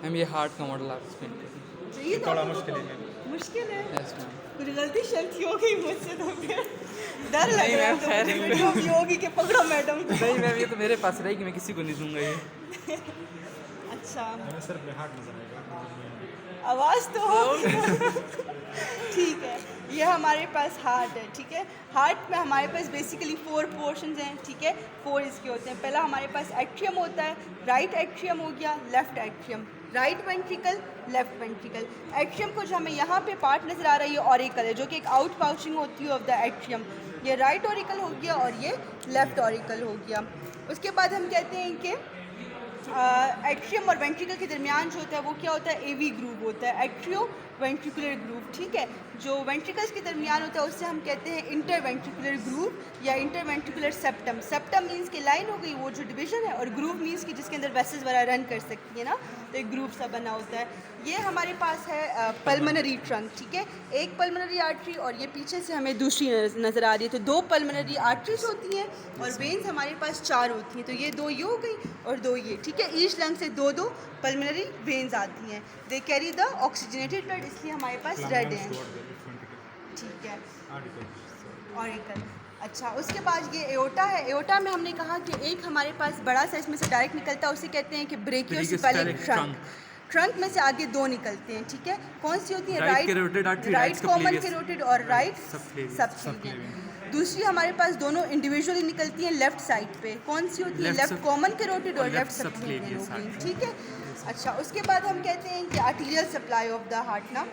Ma'am ये heart का model आप एक्सप्लेन करें। चाहिए तो थोड़ा आपको? मुश्किल है। मुश्किल है। Yes ma'am. कुछ गलती शलती हो गई मुझसे तो फिर डर लग नहीं रहा है मैम, खैर तो मुझे जो भी होगी कि पकड़ो मैडम को। नहीं मैम, ये तो मेरे पास रहेगी, मैं किसी को नहीं दूंगा ये। अच्छा हमें सर में हार्ट नजर आएगा। आवाज़ तो हो। ठीक है, ये हमारे पास हार्ट है। ठीक है, हार्ट में हमारे पास बेसिकली 4 पोर्शंस हैं। ठीक है, 4 इसके होते हैं। पहला हमारे पास एट्रियम होता है, राइट एट्रियम हो गया, left atrium, right ventricle, left ventricle. Atrium को जो हमें यहाँ पे पार्ट नज़र आ रहा है ये ऑरिकल है, जो कि एक आउट पाउचिंग होती है ऑफ द एट्रियम। ये राइट ऑरिकल हो गया और ये लेफ्ट ऑरिकल हो गया। उसके बाद हम कहते हैं कि एट्रियम और वेंट्रिकल के दरमियान जो होता है वो क्या होता है, एवी ग्रूव होता है, एट्रियो वेंट्रिकुलर ग्रूव। ठीक है, जो वेंट्रिकल्स के दरमियान होता है उससे हम कहते हैं इंटरवेंट्रिकुलर ग्रूव या इंटरवेंट्रिकुलर सेप्टम। सेप्टम मीन्स कि लाइन हो गई वो जो डिवीजन है, और ग्रूव मीन्स कि जिसके अंदर वेसल्स वगैरह रन कर सकती है ना, तो एक ग्रूव सा बना होता है। ये हमारे पास है पल्मोनरी ट्रंक। ठीक है, एक पल्मोनरी आर्टरी और ये पीछे से हमें दूसरी नज़र आ रही है, तो 2 पल्मोनरी आर्टरीज होती हैं और वेन्स हमारे पास 4 होती हैं। तो ये 2 ये हो गई और 2 ये। ठीक है, ईच लंग से 2-2 पल्मोनरी वेन्स आती हैं। They carry the oxygenated blood, इसलिए हमारे पास रेड है। ठीक है, ऑरिकल। अच्छा, उसके बाद ये एओटा है। एओटा में हमने कहा कि एक हमारे पास बड़ा सा इसमें से डायरेक्ट निकलता है, उसे कहते हैं कि ब्रेकियोसेफेलिक ट्रंक। ट्रंक में से आगे 2 निकलते हैं। ठीक है, कौन सी होती है, राइट कॉमन कैरोटिड और राइट सबक्लेवियन। दूसरी हमारे पास दोनों इंडिविजुअली निकलती हैं लेफ्ट साइड पे, कौन सी होती है, लेफ्ट कॉमन कैरोटिड और लेफ्ट सबक्लेवियन होगी। ठीक है, अच्छा, उसके बाद हम कहते हैं कि arterial supply of the heart ना,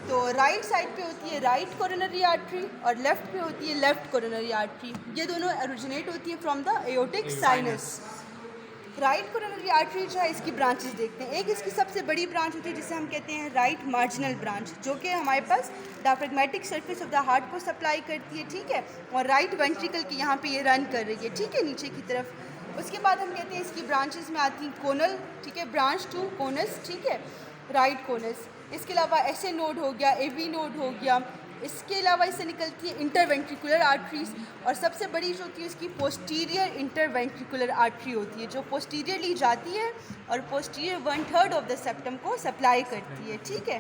तो राइट साइड पे होती है राइट कोरोनरी आर्टरी और लेफ्ट पे होती है लेफ्ट कोरोनरी आर्टरी। ये दोनों ओरिजिनेट होती है from the aortic sinus. Right coronary artery जो है इसकी ब्रांचेस देखते हैं। एक इसकी सबसे बड़ी ब्रांच होती है जिसे हम कहते हैं राइट मार्जिनल ब्रांच, जो कि हमारे पास diaphragmatic surface of the heart को सप्लाई करती है। ठीक है, और राइट वेंट्रिकल के यहाँ पे ये रन कर रही है। ठीक है, नीचे की तरफ। उसके बाद हम कहते हैं इसकी ब्रांचेस में आती हैं कोनल। ठीक है, ब्रांच टू कोनस। ठीक है, राइट कोनस। इसके अलावा एसे नोड हो गया, एवी नोड हो गया। इसके अलावा इससे निकलती है इंटरवेंट्रिकुलर आर्टरीज, और सबसे बड़ी जो होती है इसकी पोस्टीरियर इंटरवेंट्रिकुलर आर्टरी होती है, जो पोस्टीरियरली जाती है और पोस्टीरियर 1/3 ऑफ द सेप्टम को सप्लाई करती है। ठीक है,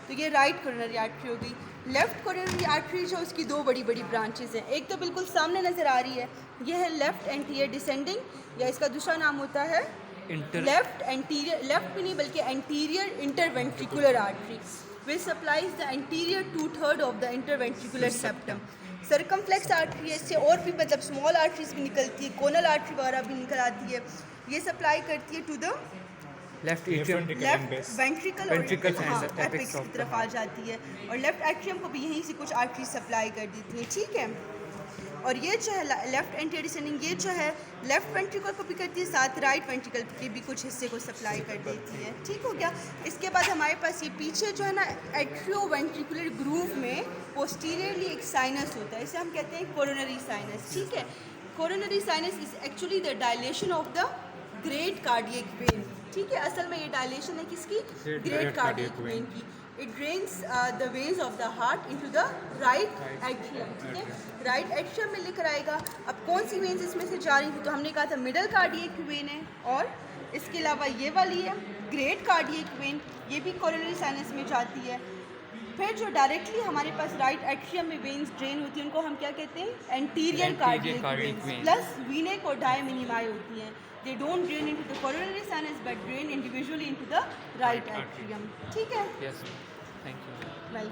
तो ये राइट कोरोनरी आर्टरी हो गई। लेफ्ट कोरोनरी आर्टरी जो उसकी 2 बड़ी बड़ी ब्रांचेस हैं। एक तो बिल्कुल सामने नज़र आ रही है, ये है लेफ्ट एंटीरियर डिसेंडिंग, या इसका दूसरा नाम होता है लेफ्ट एंटीरियर, लेफ्ट भी नहीं बल्कि anterior interventricular artery, which supplies the anterior 2/3 of the interventricular septum. Circumflex artery है, इससे और भी मतलब स्मॉल आर्टरीज भी निकलती है, कोनल आर्टरी वगैरह भी निकल आती है। ये सप्लाई करती है to the left atrium, left ventricle और एपिक्स एपिक्स की तरफ आ जाती है, और लेफ्ट एट्रियम को भी यहीं से कुछ आर्टरी सप्लाई कर देती है। ठीक है, और ये जो है लेफ्ट एंटीरियर डिसेंडिंग, ये जो है लेफ्ट वेंट्रिकल को भी करती है, साथ राइट वेंट्रिकल के भी कुछ हिस्से को सप्लाई कर देती है। ठीक हो गया। इसके बाद हमारे पास ये पीछे जो है ना एट्रियो वेंट्रिकुलर ग्रूव में पोस्टीरियरली एक साइनस होता है, इसे हम कहते हैं कोरोनरी साइनस। ठीक है, coronary sinus is actually the dilation of the great cardiac vein. ठीक है, असल में ये डायलेशन है किसकी, ग्रेट कार्डियक वेन की। It drains the veins of the heart into the right atrium. ठीक है, राइट एट्रियम में लिख आएगा। अब कौन सी वेन्स इसमें से जा रही थी, तो हमने कहा था मिडल कार्डियक वेन है, और इसके अलावा ये वाली है ग्रेट कार्डियक वेन, ये भी कोरोनरी साइनस में जाती है। फिर जो डायरेक्टली हमारे पास राइट एट्रियम में वेन्स ड्रेन होती हैं उनको हम क्या कहते हैं, एंटीरियर कार्डियक वेन्स, प्लस वीनेक और डायमिनिमाई होती हैं। They don't drain into the coronary sinus but drain individually into the right atrium. ठीक है, यस, थैंक यू। वेलकम।